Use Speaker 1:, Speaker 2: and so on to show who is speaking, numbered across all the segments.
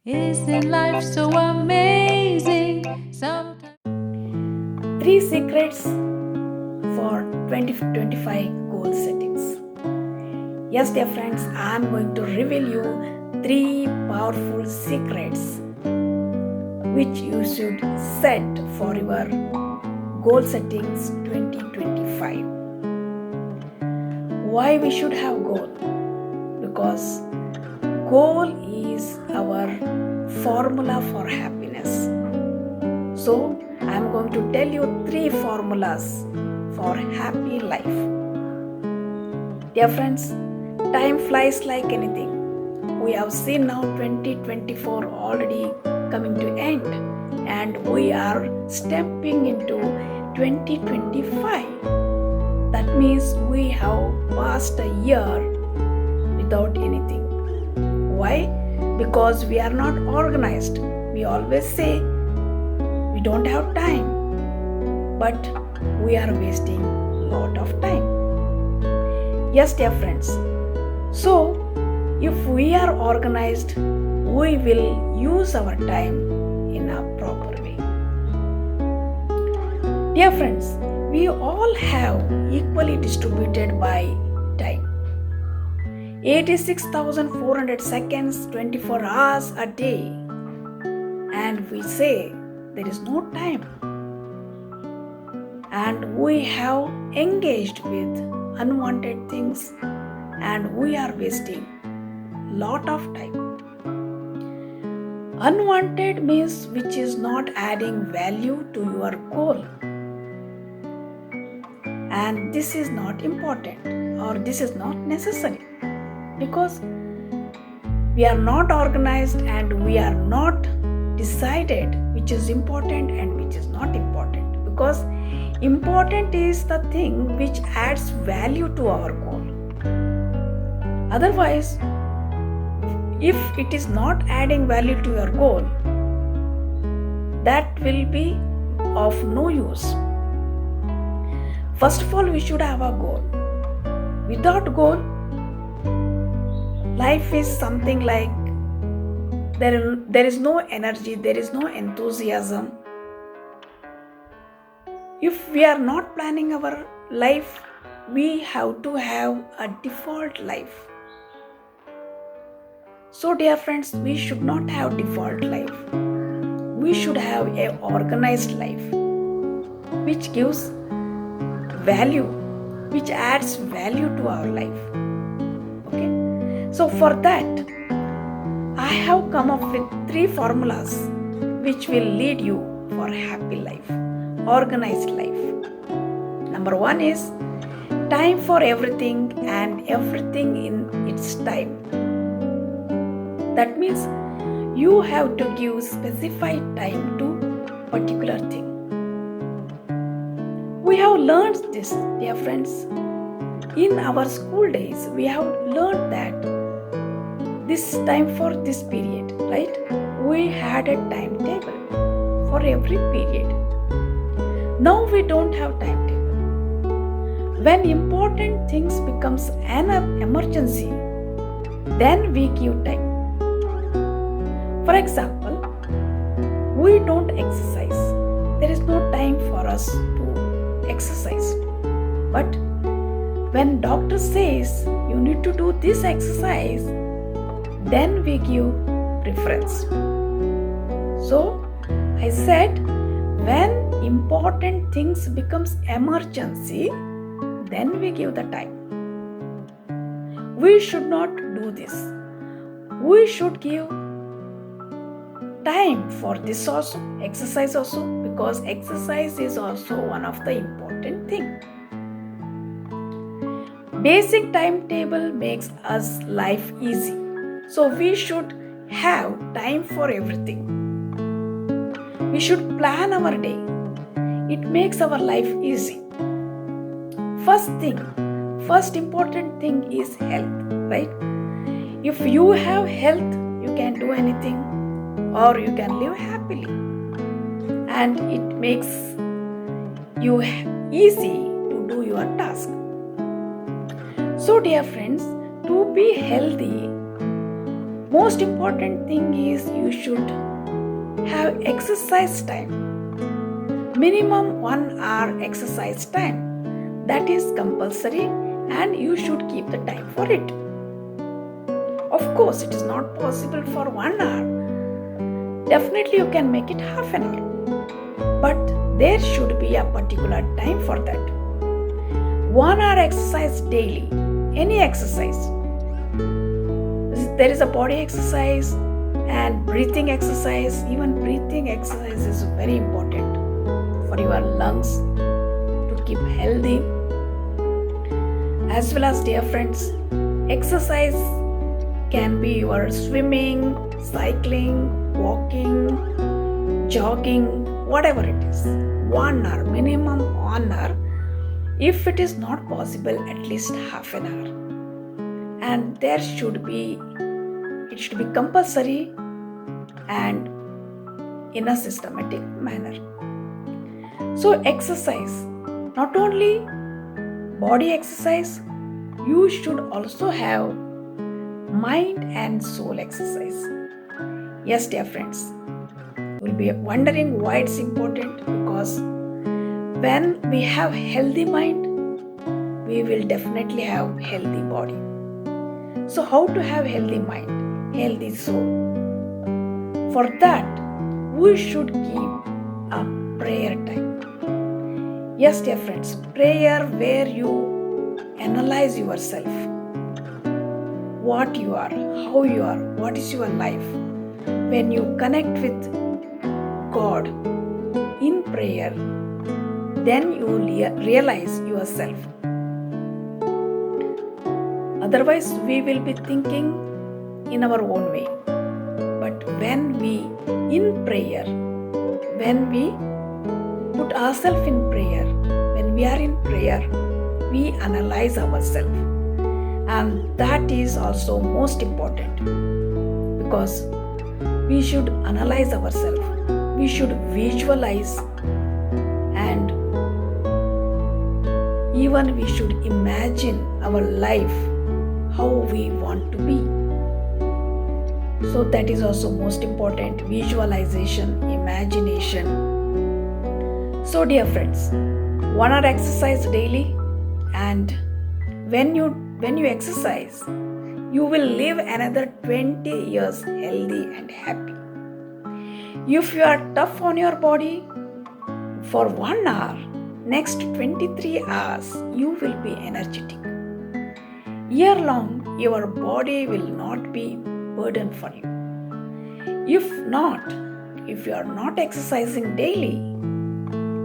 Speaker 1: Isn't life so amazing? Sometimes
Speaker 2: 3 secrets for 2025 goal settings. Yes, dear friends, I am going to reveal you 3 powerful secrets which you should set for your goal settings 2025. Why we should have goal? Because goal is our formula for happiness. So I am going to tell you 3 formulas for happy life. Dear friends, time flies like anything. We have seen now 2024 already coming to end, and we are stepping into 2025. That means we have passed a year without anything. Why? Because we are not organized. We always say we don't have time, but we are wasting a lot of time. Yes, dear friends. So, if we are organized, we will use our time in a proper way. Dear friends, we all have equally distributed by time. 86,400 seconds, 24 hours a day. And we say there is no time. And we have engaged with unwanted things, and we are wasting lot of time. Unwanted means which is not adding value to your goal. And this is not important, or this is not necessary, because we are not organized and we are not decided which is important and which is not important, because important is the thing which adds value to our goal. Otherwise, if it is not adding value to your goal, that will be of no use. First of all, we should have a goal. Without goal, life is something like there is no energy, there is no enthusiasm. If we are not planning our life, we have to have a default life. So, dear friends, we should not have default life. We should have an organized life which gives value, which adds value to our life. Okay? So, for that, I have come up with 3 formulas which will lead you for a happy life, organized life. Number 1 is time for everything and everything in its time. That means you have to give specified time to particular thing. We have learned this, dear friends. In our school days, we have learned that this time for this period, right? We had a timetable for every period. Now we don't have timetable. When important things becomes an emergency, then we give time. For example, we don't exercise. There is no time for us to exercise. But when doctor says you need to do this exercise, then we give preference. So I said, when important things becomes emergency, then we give the time. We should not do this. We should give time for this also, exercise also, because exercise is also one of the important thing. Basic timetable makes us life easy. So we should have time for everything. We should plan our day. It makes our life easy. First important thing is health, right? If you have health, you can do anything, or you can live happily, and it makes you easy to do your task. So, dear friends, to be healthy, most important thing is you should have exercise time. Minimum 1 hour exercise time. That is compulsory and you should keep the time for it. Of course, it is not possible for 1 hour. Definitely you can make it half an hour. But there should be a particular time for that. 1 hour exercise daily. Any exercise. There is a body exercise and breathing exercise. Even breathing exercise is very important for your lungs to keep healthy. As well as, dear friends, exercise can be your swimming, cycling, walking, jogging, whatever it is. 1 hour, minimum 1 hour. If it is not possible, at least half an hour. And it should be compulsory and in a systematic manner. So exercise, not only body exercise, you should also have mind and soul exercise. Yes, dear friends, you will be wondering why it's important, because when we have healthy mind, we will definitely have healthy body. So how to have healthy mind, healthy soul? For that, we should keep a prayer time. Yes, dear friends, prayer where you analyze yourself. What you are, how you are, what is your life. When you connect with God in prayer, then you realize yourself. Otherwise, we will be thinking in our own way. But when we in prayer, when we put ourselves in prayer, when we are in prayer, we analyze ourselves. And that is also most important, because we should analyze ourselves. We should visualize, and even we should imagine our life, how we want to be. So that is also most important, visualization, imagination. So dear friends, 1 hour exercise daily, and when you exercise, you will live another 20 years healthy and happy. If you are tough on your body for 1 hour, next 23 hours you will be energetic. Year long, your body will not be burden for you. If you are not exercising daily,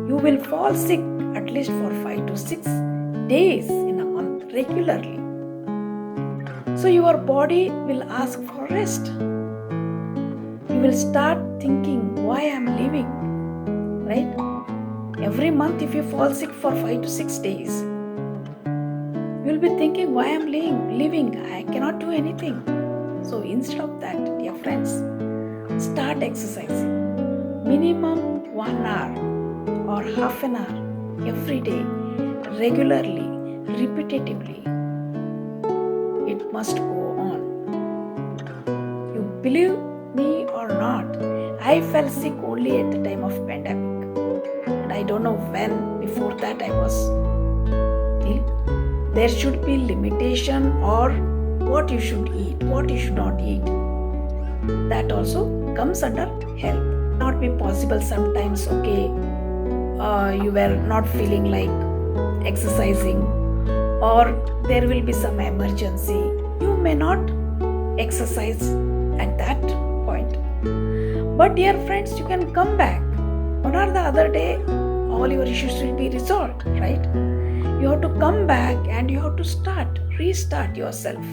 Speaker 2: you will fall sick at least for 5 to 6 days in a month regularly. So your body will ask for rest. You will start thinking, why I am living, right? Every month if you fall sick for 5 to 6 days, you will be thinking, why I am living, I cannot do anything. So instead of that, dear friends, start exercising. Minimum 1 hour or half an hour every day, regularly, repetitively. It must go on. You believe me or not, I fell sick only at the time of pandemic. And I don't know when, before that I was ill. There should be limitation, or what you should eat, what you should not eat. That also comes under health. Not be possible sometimes, you were not feeling like exercising, or there will be some emergency. You may not exercise at that point. But dear friends, you can come back. One or the other day, all your issues will be resolved, right? You have to come back and you have to restart yourself.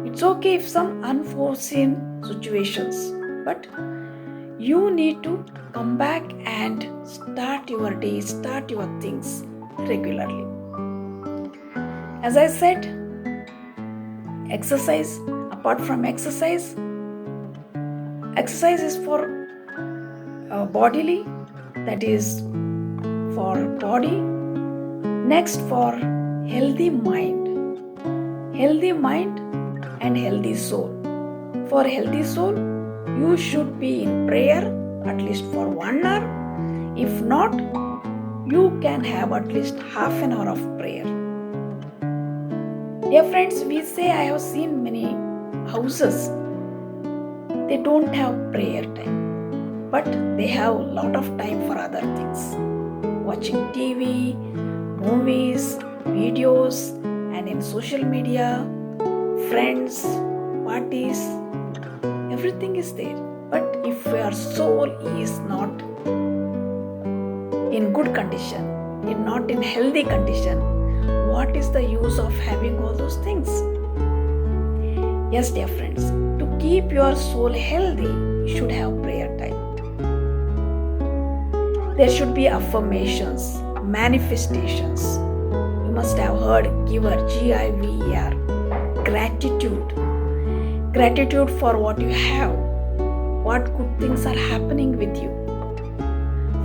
Speaker 2: It's okay if some unforeseen situations, but you need to come back and start your day, start your things regularly. As I said, exercise, apart from exercise is for bodily, that is for body. Next, for healthy mind and healthy soul. For healthy soul, you should be in prayer at least for 1 hour. If not, you can have at least half an hour of prayer. Dear friends, we say I have seen many houses, they don't have prayer time, but they have a lot of time for other things. Watching TV, movies, videos, and in social media, friends, parties, everything is there. But if your soul is not in good condition, not in healthy condition, what is the use of having all those things? Yes, dear friends, to keep your soul healthy, you should have prayer time. There should be affirmations, manifestations. You must have heard G.I.V.E.R, G.I.V.E.R, gratitude. Gratitude for what you have, what good things are happening with you.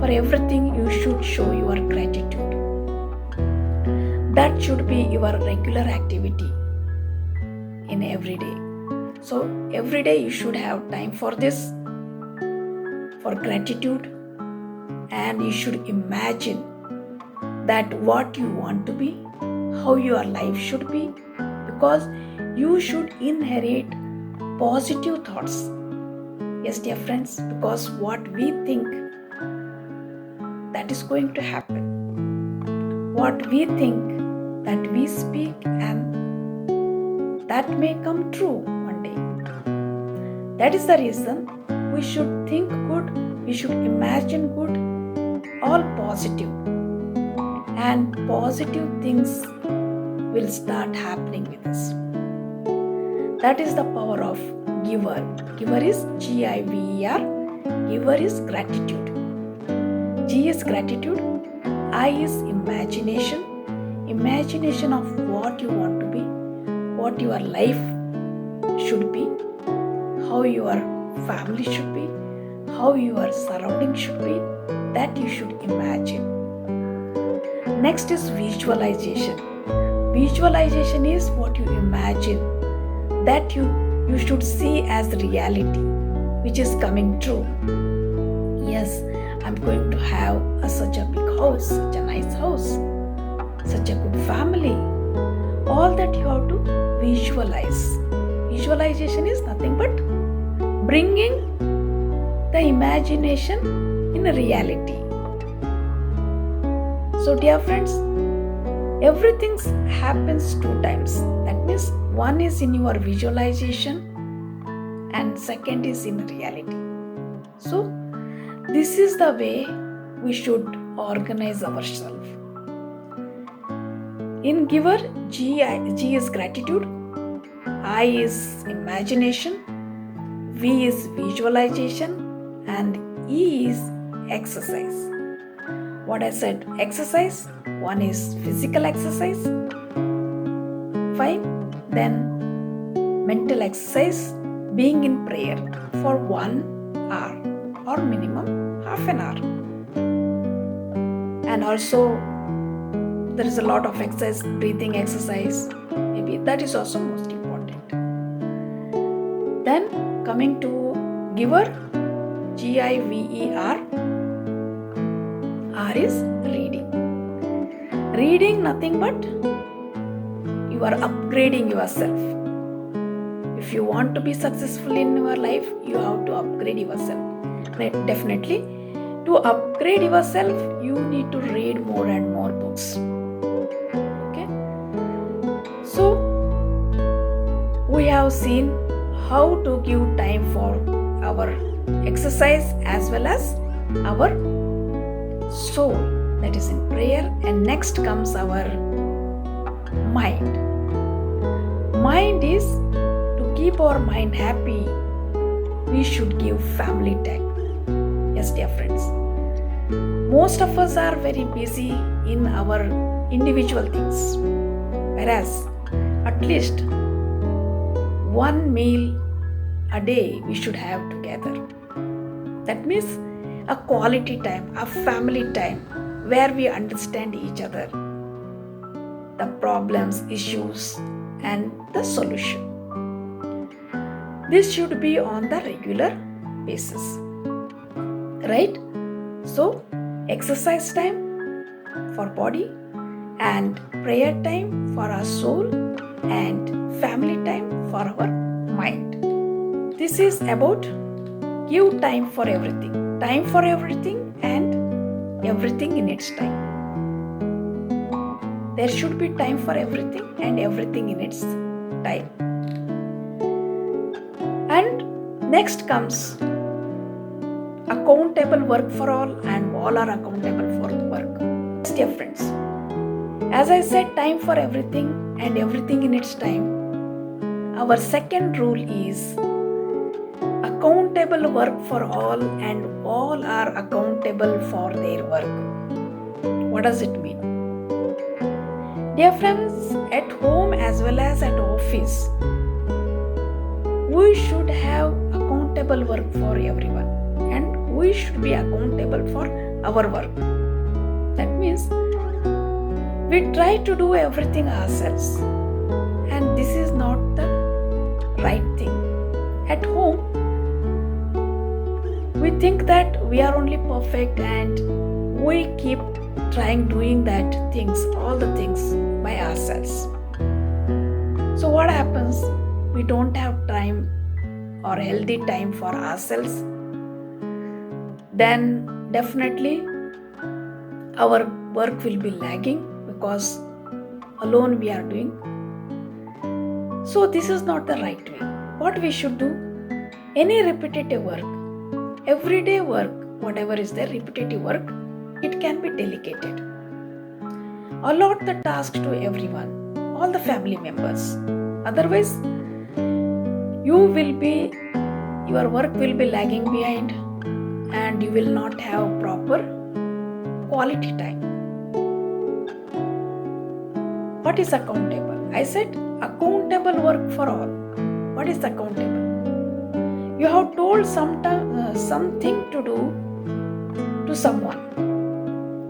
Speaker 2: For everything, you should show your gratitude. That should be your regular activity in every day. So every day you should have time for this, for gratitude, and you should imagine that what you want to be, how your life should be, because you should inherit positive thoughts. Yes, dear friends, because what we think, that is going to happen. What we think, that we speak, and that may come true one day. That is the reason we should think good, we should imagine good, all positive. And positive things will start happening with us. That is the power of giver. Giver is G.I.V.E.R. Giver is gratitude. G is gratitude. I is imagination. Imagination of what you want to be, what your life should be, how your family should be, how your surrounding should be, that you should imagine. Next is visualization. Visualization is what you imagine, that you should see as reality, which is coming true. Yes, I'm going to have such a big house, such a nice house, such a good family. All that you have to visualize. Visualization is nothing but bringing the imagination in reality. So dear friends, everything happens 2 times. That means one is in your visualization and second is in reality. So this is the way we should organize ourselves. In giver, G is gratitude, I is imagination, V is visualization, and E is exercise. What I said, exercise, one is physical exercise, fine. Then mental exercise, being in prayer for 1 hour or minimum half an hour. And also there is a lot of exercise, breathing exercise, maybe that is also most important. Then coming to giver, G.I.V.E.R, R is reading. Reading nothing but you are upgrading yourself. If you want to be successful in your life, you have to upgrade yourself. Definitely, to upgrade yourself, you need to read more and more books. Okay? So, we have seen how to give time for our exercise as well as our soul, that is in prayer. And next comes our mind. Mind is, to keep our mind happy, we should give family time. Yes, dear friends, most of us are very busy in our individual things, whereas at least one meal a day we should have together. That means a quality time, a family time, where we understand each other, the problems, issues, and the solution. This should be on the regular basis, right? So exercise time for body, and prayer time for our soul, and family time for our mind. This is about give time for everything and everything in its time. There should be time for everything and everything in its time. And next comes accountable work for all, and all are accountable for work. Yes, dear friends, as I said, time for everything and everything in its time. Our second rule is accountable work for all, and all are accountable for their work. What does it mean? Dear friends, at home as well as at office, we should have accountable work for everyone, and we should be accountable for our work. That means we try to do everything ourselves, and this is not the right thing. At home, we think that we are only perfect, and we keep trying doing all the things by ourselves. So what happens? We don't have time or healthy time for ourselves. Then definitely our work will be lagging because alone we are doing. So this is not the right way. What we should do? Any repetitive work, everyday work, whatever is there, repetitive work, it can be delegated. Allot the task to everyone, all the family members. Otherwise, your work will be lagging behind, and you will not have proper quality time. What is accountable? I said accountable work for all. What is accountable? You have told something to do to someone,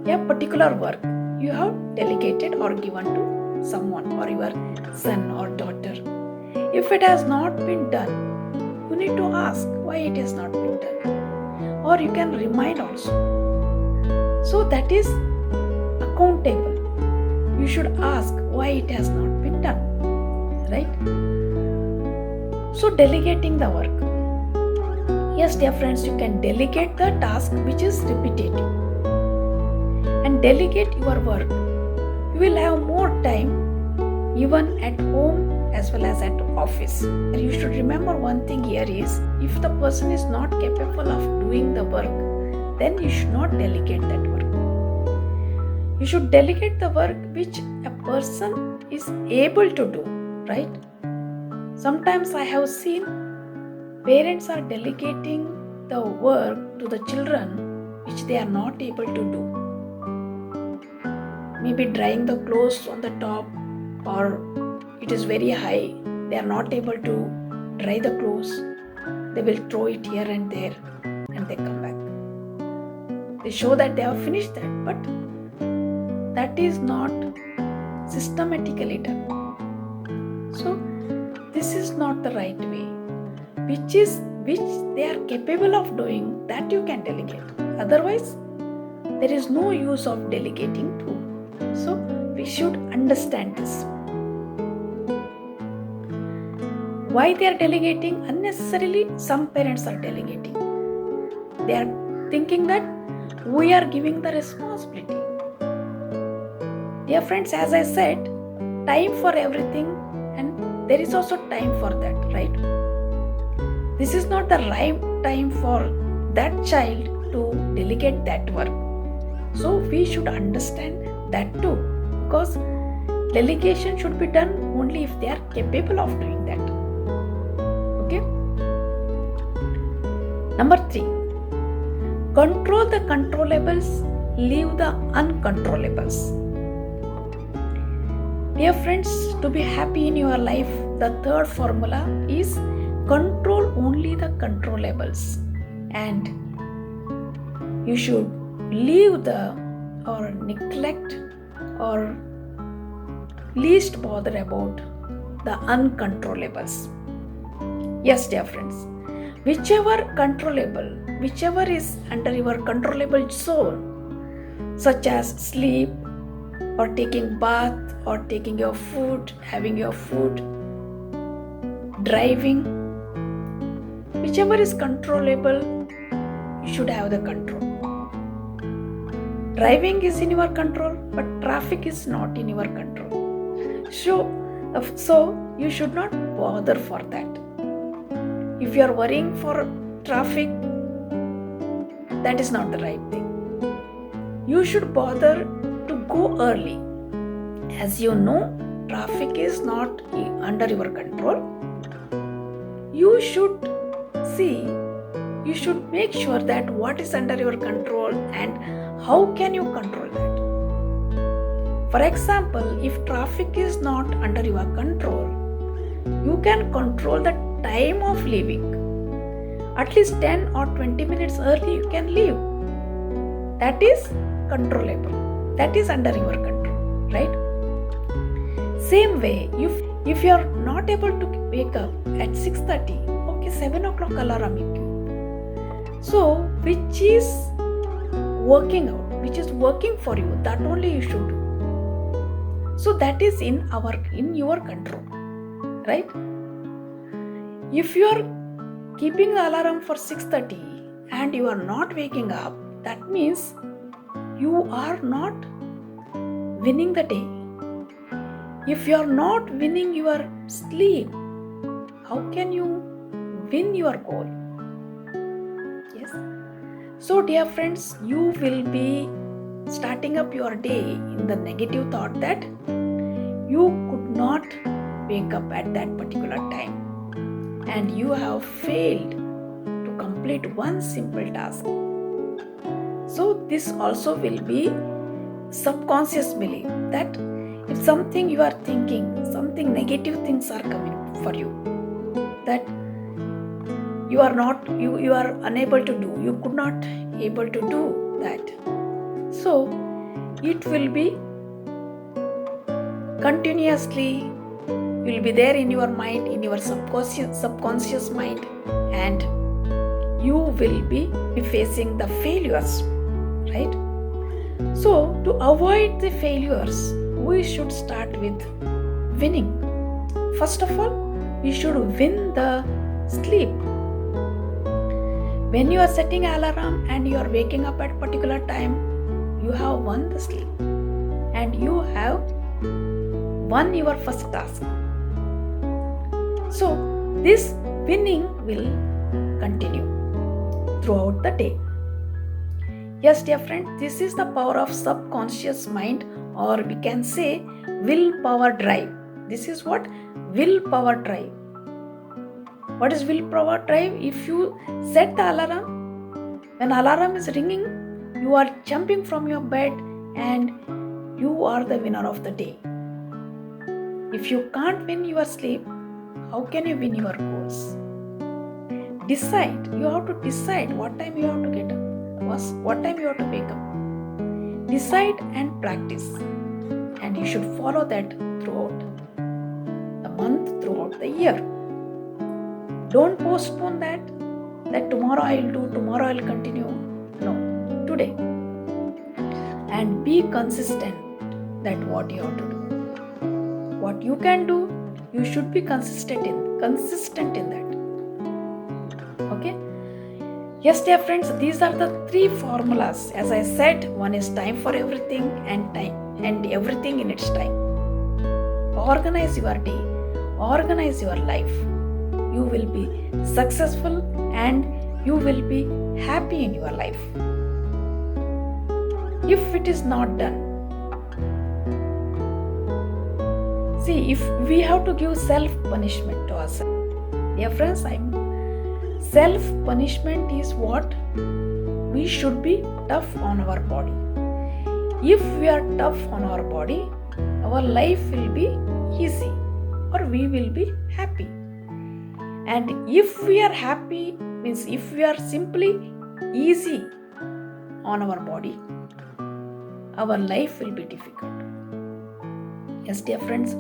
Speaker 2: a particular work you have delegated or given to someone, or your son or daughter. If it has not been done, you need to ask why it has not been done, or you can remind also. So that is accountable. You should ask why it has not been done, right? So delegating the work. Yes, dear friends, you can delegate the task which is repetitive, and delegate your work. You will have more time even at home as well as at office. You should remember one thing here is, if the person is not capable of doing the work, then you should not delegate that work. You should delegate the work which a person is able to do, right? Sometimes I have seen parents are delegating the work to the children which they are not able to do. Maybe drying the clothes on the top, or it is very high, they are not able to dry the clothes. They will throw it here and there, and they come back. They show that they have finished that, but that is not systematically done. So this is not the right way. Which they are capable of doing, that you can delegate. Otherwise, there is no use of delegating to. So we should understand this. Why they are delegating? Unnecessarily, some parents are delegating. They are thinking that we are giving the responsibility. Dear friends, as I said, time for everything, and there is also time for that, right? This is not the right time for that child to delegate that work. So we should understand that too, because delegation should be done only if they are capable of doing that. Okay? Number 3, control the controllables, leave the uncontrollables. Dear friends, to be happy in your life, the third formula is control only the controllables, and you should leave or neglect or least bother about the uncontrollables. Yes, dear friends, whichever controllable, whichever is under your controllable zone, such as sleep or taking bath or taking your food, having your food, driving, whichever is controllable, you should have the control. Driving is in your control, but traffic is not in your control. So you should not bother for that. If you are worrying for traffic, that is not the right thing. You should bother to go early. As you know, traffic is not under your control. You should make sure that what is under your control and how can you control that. For example, if traffic is not under your control, you can control the time of leaving. At least 10 or 20 minutes early you can leave. That is controllable. That is under your control, right? Same way, if you are not able to wake up at 6:30, okay, 7 o'clock alarm you give. So, which is working out, which is working for you, that only you should do. So that is in your control, right? If you are keeping the alarm for 6:30 and you are not waking up, that means you are not winning the day. If you are not winning your sleep, how can you win your goal? Yes. So dear friends, you will be starting up your day in the negative thought that you could not wake up at that particular time and you have failed to complete one simple task. So this also will be subconscious belief that if something you are thinking, something negative things are coming for you, that you are unable to do, you could not able to do that. So it will be continuously will be there in your mind, in your subconscious mind, and you will be facing the failures, right? So to avoid the failures, we should start with winning. First of all, we should win the sleep. When you are setting alarm and you are waking up at a particular time, you have won the sleep and you have won your first task. So this winning will continue throughout the day. Yes, dear friend, this is the power of subconscious mind, or we can say willpower drive. This is what willpower drive. What is willpower drive? If you set the alarm, when alarm is ringing, you are jumping from your bed and you are the winner of the day. If you can't win your sleep, how can you win your goals? Decide. You have to decide what time you have to get up, what time you have to wake up. Decide and practice. And you should follow that throughout the month, throughout the year. Don't postpone that tomorrow I will do, tomorrow I will continue. No, today. And be consistent that what you have to do. What you can do, you should be consistent in that. Okay? Yes, dear friends, these are the 3 formulas. As I said, one is time for everything and everything in its time. Organize your day, organize your life. You will be successful and you will be happy in your life. If it is not done, see, if we have to give self-punishment to ourselves. Dear friends, self-punishment is what we should be tough on our body. If we are tough on our body, our life will be easy or we will be happy. And if we are happy, means if we are simply easy on our body, our life will be difficult. Yes, dear friends,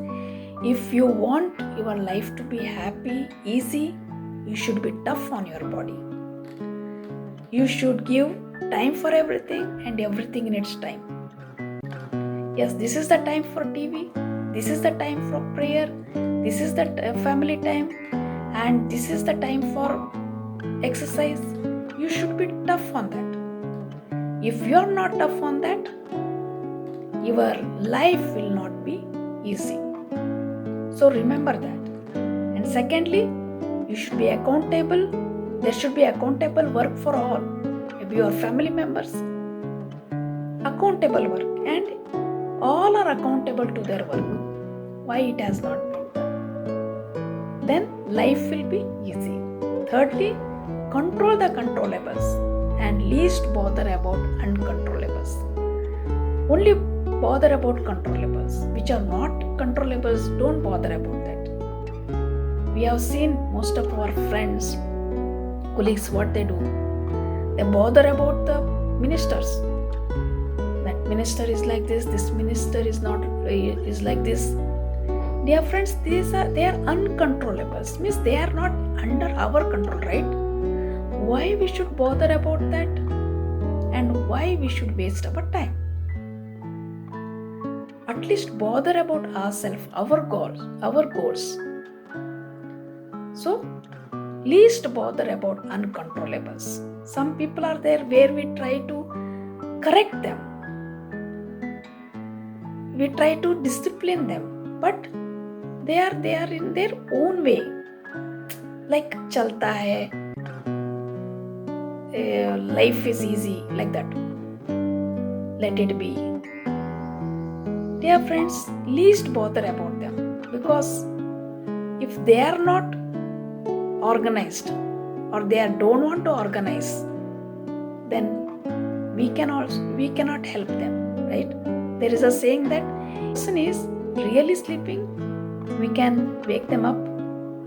Speaker 2: if you want your life to be happy, easy, you should be tough on your body. You should give time for everything and everything in its time. Yes, this is the time for TV, this is the time for prayer, this is the family time, and this is the time for exercise. You should be tough on that. If you are not tough on that, your life will not be easy. So remember that. And secondly, you should be accountable. There should be accountable work for all. Maybe your family members. Accountable work. And all are accountable to their work. Why it has not been done? Then life will be easy. Thirdly, control the controllables and least bother about uncontrollables. Only bother about controllables. Which are not controllables, don't bother about that. We have seen most of our friends, colleagues, what they do. They bother about the ministers. That minister is like this minister is not is like this. Dear friends, they are uncontrollables. Means they are not under our control, right? Why we should bother about that? And why we should waste our time? At least bother about ourselves, our goals. So, least bother about uncontrollables. Some people are there where we try to correct them. We try to discipline them, but they are in their own way. Like chalta hai, life is easy, like that. Let it be. Dear friends, least bother about them, because if they are not organized or they don't want to organize, then we cannot help them, right? There is a saying that person is really sleeping, we can wake them up,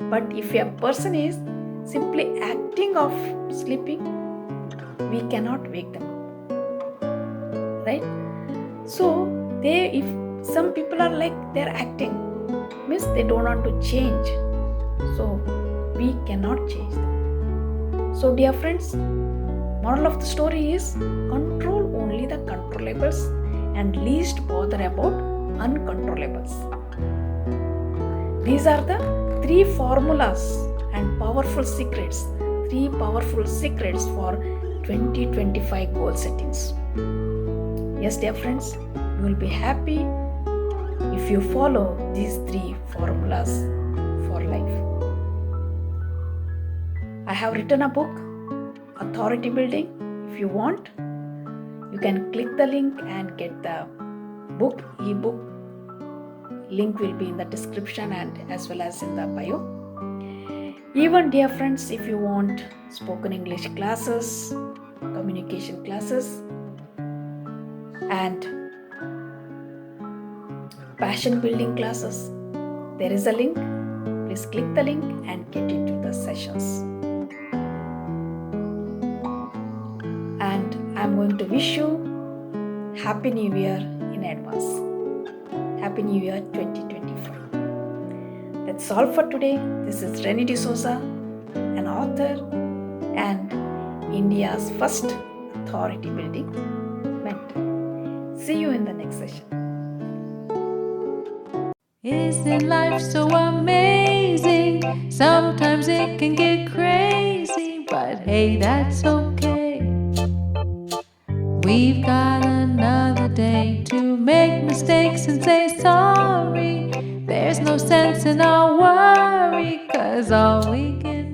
Speaker 2: but if a person is simply acting of sleeping, we cannot wake them up, right? So if some people are like they're acting, means they don't want to change, so we cannot change them. So dear friends, moral of the story is control only the controllables and least bother about uncontrollables. These are the 3 formulas and powerful secrets, 3 powerful secrets for 2025 goal settings. Yes, dear friends, you will be happy if you follow these 3 formulas for life. I have written a book, Authority Building. If you want, you can click the link and get the book, ebook. Link will be in the description and as well as in the bio. Even dear friends, if you want spoken English classes, communication classes, and passion building classes, there is a link. Please click the link and get into the sessions. And I'm going to wish you Happy New Year in advance. Happy New Year 2025. That's all for today. This is Rennie D'Souza, an author and India's first authority building mentor. See you in the next session.
Speaker 1: Isn't life so amazing? Sometimes it can get crazy, but hey, that's okay. We've got another day to make mistakes and say sorry. There's no sense in our worry, 'cause all we can